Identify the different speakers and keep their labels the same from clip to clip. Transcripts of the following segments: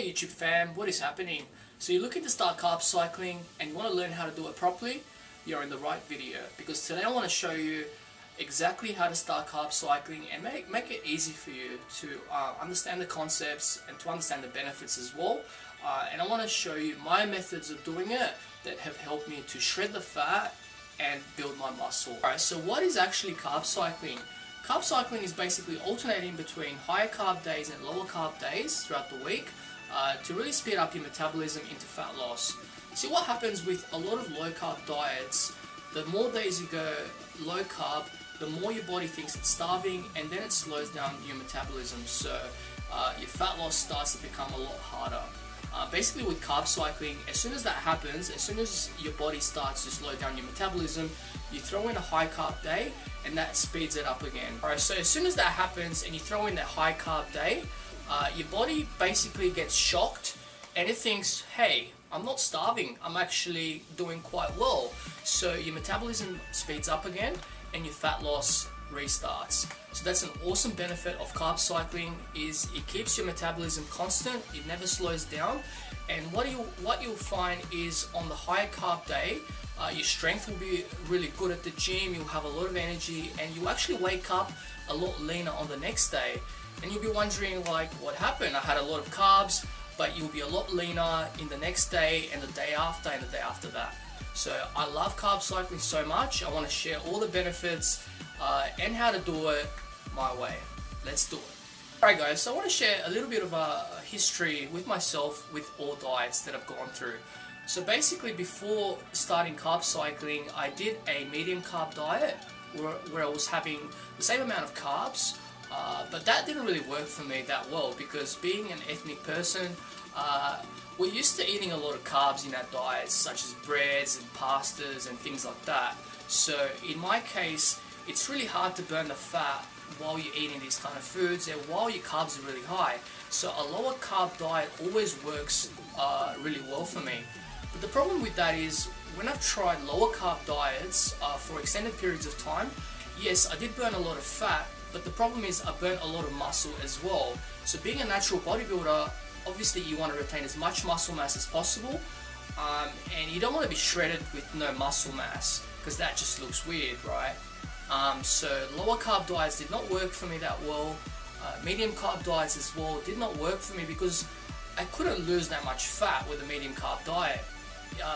Speaker 1: YouTube fam, what is happening? So you're looking to start carb cycling and you want to learn how to do it properly? You're in the right video, because today I want to show you exactly how to start carb cycling and make it easy for you to understand the concepts and to understand the benefits as well. And I want to show you my methods of doing it that have helped me to shred the fat and build my muscle. Alright, so what is actually carb cycling? Carb cycling is basically alternating between higher carb days and lower carb days throughout the week to really speed up your metabolism into fat loss. See, what happens with a lot of low carb diets, the more days you go low carb, the more your body thinks it's starving, and then it slows down your metabolism, so your fat loss starts to become a lot harder. Basically with carb cycling, as soon as that happens, as soon as your body starts to slow down your metabolism, you throw in a high carb day and that speeds it up again. Alright, so as soon as that happens and you throw in that high carb day, your body basically gets shocked and it thinks, hey, I'm not starving, I'm actually doing quite well. So your metabolism speeds up again and your fat loss restarts. So that's an awesome benefit of carb cycling, is it keeps your metabolism constant, it never slows down. And what you'll find is on the higher carb day, your strength will be really good at the gym, you'll have a lot of energy, and you'll actually wake up a lot leaner on the next day. And you'll be wondering, like, what happened? I had a lot of carbs, but you'll be a lot leaner in the next day and the day after and the day after that. So I love carb cycling so much. I want to share all the benefits and how to do it my way. Let's do it. Alright guys, so I want to share a little bit of a history with myself with all diets that I've gone through. So basically, before starting carb cycling, I did a medium carb diet where I was having the same amount of carbs, but that didn't really work for me that well, because being an ethnic person, we're used to eating a lot of carbs in our diets, such as breads and pastas and things like that. So in my case, it's really hard to burn the fat while you're eating these kind of foods and while your carbs are really high. So a lower carb diet always works really well for me. But the problem with that is, when I've tried lower carb diets for extended periods of time, yes, I did burn a lot of fat, but the problem is I burnt a lot of muscle as well. So being a natural bodybuilder, obviously you want to retain as much muscle mass as possible, and you don't want to be shredded with no muscle mass, because that just looks weird, right? So lower carb diets did not work for me that well. Medium carb diets as well did not work for me, because I couldn't lose that much fat with a medium carb diet.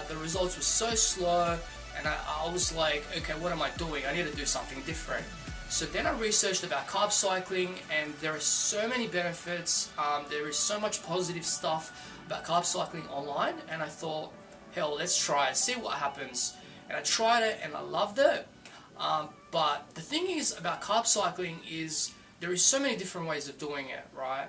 Speaker 1: The results were so slow, and I was like, okay, what am I doing? I need to do something different. So then I researched about carb cycling, and there are so many benefits, there is so much positive stuff about carb cycling online, and I thought, hell, let's try it, see what happens. And I tried it and I loved it, but the thing is about carb cycling is there is so many different ways of doing it, right?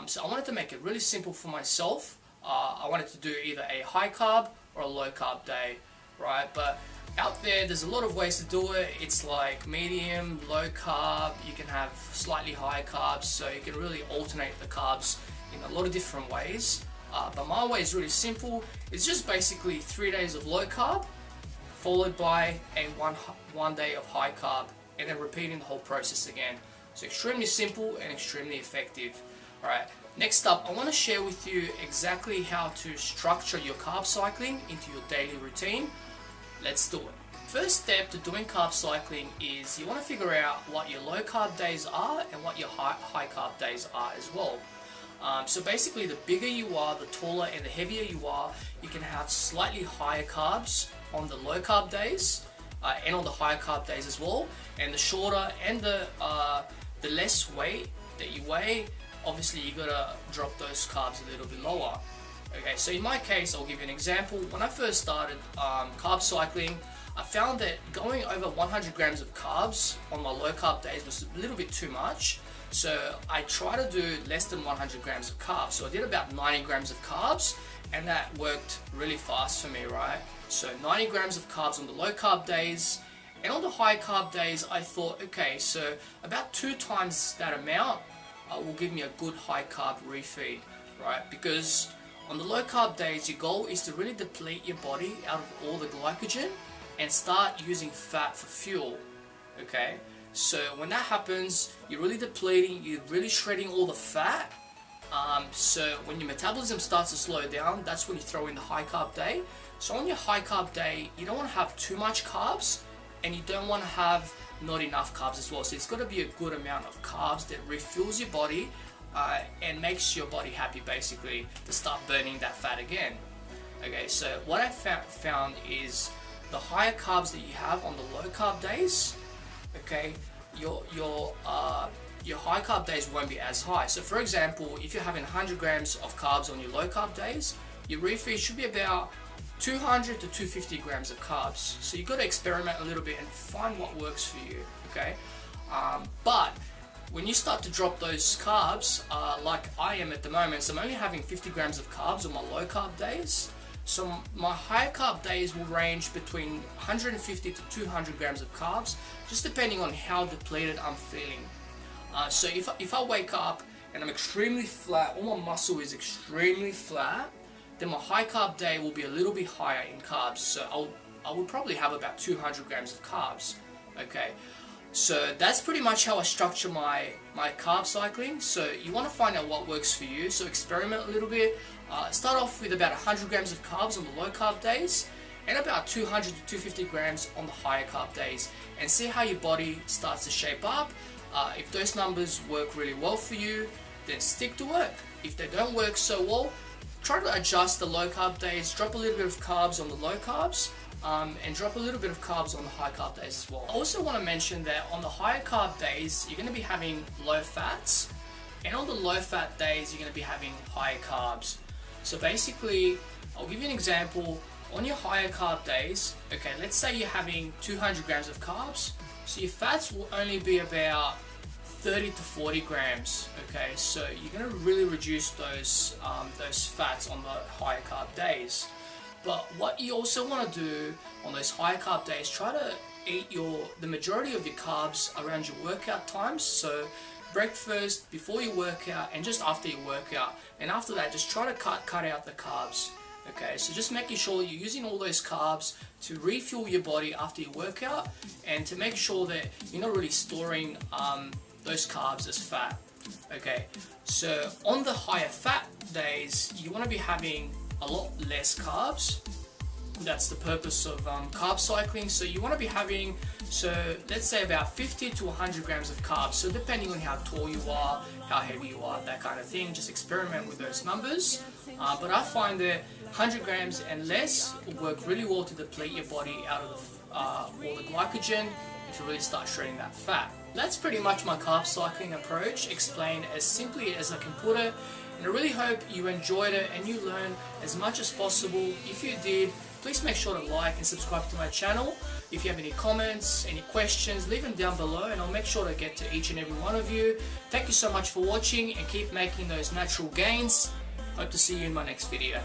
Speaker 1: So I wanted to make it really simple for myself. I wanted to do either a high carb or a low carb day, right? But out there's a lot of ways to do it. It's like medium, low carb, you can have slightly higher carbs, so you can really alternate the carbs in a lot of different ways. But my way is really simple. It's just basically 3 days of low carb, followed by a one day of high carb, and then repeating the whole process again. So extremely simple and extremely effective. Alright, next up, I want to share with you exactly how to structure your carb cycling into your daily routine. Let's do it. First step to doing carb cycling is you want to figure out what your low carb days are and what your high carb days are as well. So basically, the bigger you are, the taller and the heavier you are, you can have slightly higher carbs on the low carb days and on the higher carb days as well. And the shorter and the less weight that you weigh, obviously you gotta drop those carbs a little bit lower. Okay, so in my case, I'll give you an example. When I first started carb cycling, I found that going over 100 grams of carbs on my low carb days was a little bit too much. So I try to do less than 100 grams of carbs. So I did about 90 grams of carbs, and that worked really fast for me, right? So 90 grams of carbs on the low carb days, and on the high carb days, I thought, okay, so about 2 times that amount will give me a good high carb refeed, right? Because on the low carb days, your goal is to really deplete your body out of all the glycogen and start using fat for fuel, okay? So when that happens, you're really depleting, you're really shredding all the fat, So when your metabolism starts to slow down, that's when you throw in the high carb day. So on your high carb day, you don't want to have too much carbs, and you don't want to have not enough carbs as well. So it's got to be a good amount of carbs that refills your body and makes your body happy, basically, to start burning that fat again. Okay, so what I found is the higher carbs that you have on the low carb days, okay, your high carb days won't be as high. So for example, if you're having 100 grams of carbs on your low carb days, your refeed should be about 200 to 250 grams of carbs. So you've got to experiment a little bit and find what works for you, okay? But when you start to drop those carbs, like I am at the moment, so I'm only having 50 grams of carbs on my low carb days. So my high carb days will range between 150 to 200 grams of carbs, just depending on how depleted I'm feeling. So if I wake up and I'm extremely flat, all my muscle is extremely flat, then my high carb day will be a little bit higher in carbs. So I would probably have about 200 grams of carbs. Okay, so that's pretty much how I structure my carb cycling. So you want to find out what works for you. So experiment a little bit. Start off with about 100 grams of carbs on the low carb days, and about 200 to 250 grams on the higher carb days, and see how your body starts to shape up. If those numbers work really well for you, then stick to it. If they don't work so well, try to adjust the low carb days, drop a little bit of carbs on the low carbs, and drop a little bit of carbs on the high carb days as well. I also want to mention that on the higher carb days, you're going to be having low fats, and on the low fat days, you're going to be having higher carbs. So basically, I'll give you an example. On your higher carb days, okay, let's say you're having 200 grams of carbs, so your fats will only be about 30 to 40 grams, okay, so you're going to really reduce those fats on the higher carb days. But what you also want to do on those higher carb days, try to eat the majority of your carbs around your workout times. So breakfast, before your workout, and just after your workout. And after that, just try to cut out the carbs. Okay, so just making sure you're using all those carbs to refuel your body after your workout, and to make sure that you're not really storing those carbs as fat. Okay, so on the higher fat days, you want to be having a lot less carbs. That's the purpose of carb cycling. So you want to be having, so let's say about 50 to 100 grams of carbs. So depending on how tall you are, how heavy you are, that kind of thing, just experiment with those numbers. But I find that 100 grams and less will work really well to deplete your body out of all the glycogen and to really start shredding that fat. That's pretty much my carb cycling approach, explained as simply as I can put it. And I really hope you enjoyed it and you learned as much as possible. If you did, please make sure to like and subscribe to my channel. If you have any comments, any questions, leave them down below and I'll make sure to get to each and every one of you. Thank you so much for watching and keep making those natural gains. Hope to see you in my next video.